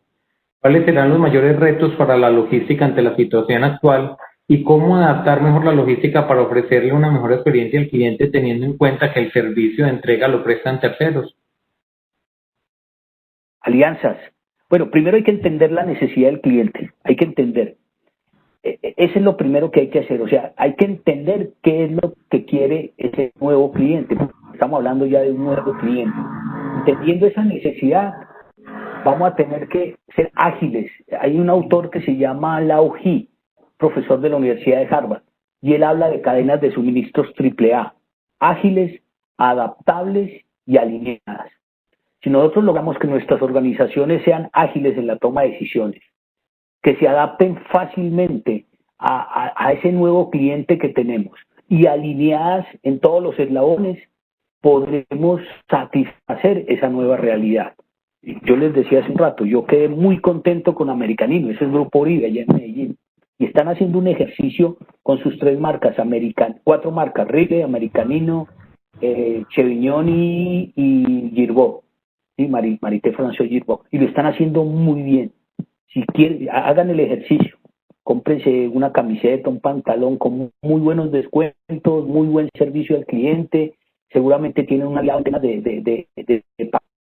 ¿cuáles serán los mayores retos para la logística ante la situación actual y cómo adaptar mejor la logística para ofrecerle una mejor experiencia al cliente teniendo en cuenta que el servicio de entrega lo prestan terceros? Alianzas. Bueno, primero hay que entender la necesidad del cliente, hay que entender. Ese es lo primero que hay que hacer, o sea, hay que entender qué es lo que quiere ese nuevo cliente. Estamos hablando ya de un nuevo cliente. Entendiendo esa necesidad, vamos a tener que ser ágiles. Hay un autor que se llama Lao He, profesor de la Universidad de Harvard, y él habla de cadenas de suministros AAA, ágiles, adaptables y alineadas. Si nosotros logramos que nuestras organizaciones sean ágiles en la toma de decisiones, que se adapten fácilmente a ese nuevo cliente que tenemos y alineadas en todos los eslabones, podremos satisfacer esa nueva realidad. Yo les decía hace un rato, yo quedé muy contento con Americanino, ese es Grupo Uribe allá en Medellín, y están haciendo un ejercicio con sus 4 marcas, Uribe, Americanino, Chevignon y Girbau, ¿sí? Marité Francio Girbau, y lo están haciendo muy bien. Si quieren, hagan el ejercicio, cómprense una camiseta, un pantalón con muy buenos descuentos, muy buen servicio al cliente, seguramente tienen una alianza de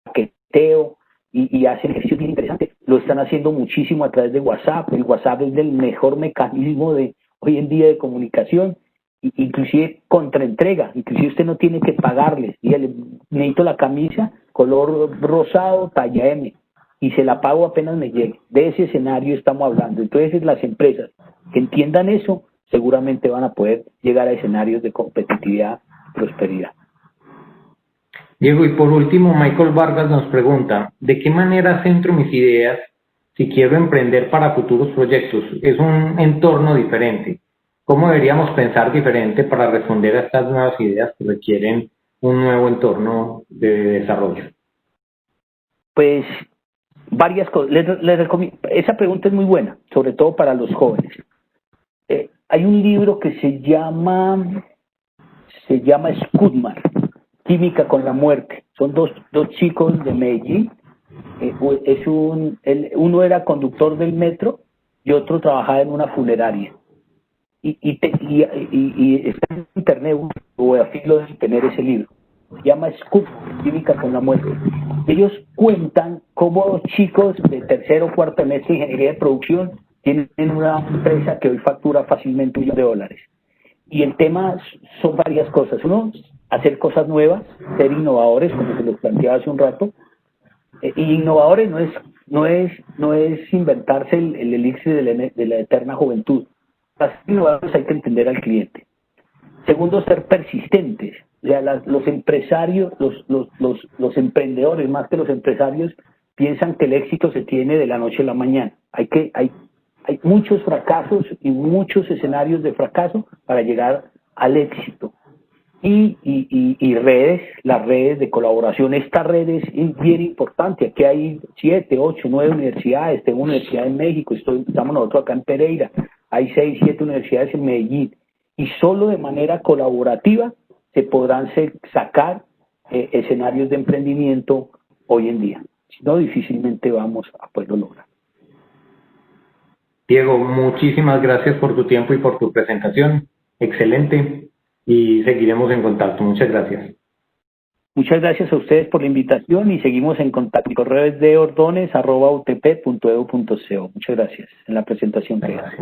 paqueteo y hacen ejercicio bien interesante. Lo están haciendo muchísimo a través de WhatsApp. El WhatsApp es el mejor mecanismo de hoy en día de comunicación, inclusive contraentrega, inclusive usted no tiene que pagarles. Dígale, necesito la camisa color rosado, talla M, y se la pago apenas me llegue. De ese escenario estamos hablando. Entonces las empresas que entiendan eso seguramente van a poder llegar a escenarios de competitividad y prosperidad. Diego, y por último, Michael Vargas nos pregunta, ¿de qué manera centro mis ideas si quiero emprender para futuros proyectos? Es un entorno diferente. ¿Cómo deberíamos pensar diferente para responder a estas nuevas ideas que requieren un nuevo entorno de desarrollo? Pues varias cosas. Les recomiendo, esa pregunta es muy buena, sobre todo para los jóvenes. Hay un libro que se llama Scudmar, Química con la muerte. Son dos chicos de Medellín. Uno era conductor del metro y otro trabajaba en una funeraria. Y está en internet, o a filo de tener ese libro. Se llama Scudmar, Química con la muerte. Ellos cuentan cómo chicos de tercer o cuarto semestre de ingeniería de producción tienen una empresa que hoy factura fácilmente $1 millón. Y el tema son varias cosas. Uno, hacer cosas nuevas, ser innovadores, como se los planteaba hace un rato. Y innovadores no es inventarse el elixir de la eterna juventud. Para ser innovadores hay que entender al cliente. Segundo, ser persistentes. O sea, los empresarios, los emprendedores, más que los empresarios, piensan que el éxito se tiene de la noche a la mañana. Hay muchos fracasos y muchos escenarios de fracaso para llegar al éxito. Y redes, las redes de colaboración, esta red es bien importante. Aquí hay 7, 8, 9 universidades. Tengo una universidad en México, estamos nosotros acá en Pereira. Hay 6, 7 universidades en Medellín. Y solo de manera colaborativa se podrán sacar escenarios de emprendimiento hoy en día. Si no, difícilmente vamos a poderlo lograr. Diego, muchísimas gracias por tu tiempo y por tu presentación. Excelente. Y seguiremos en contacto. Muchas gracias. Muchas gracias a ustedes por la invitación y seguimos en contacto. Mi correo es deordones@utp.edu.co. Muchas gracias en la presentación que hace.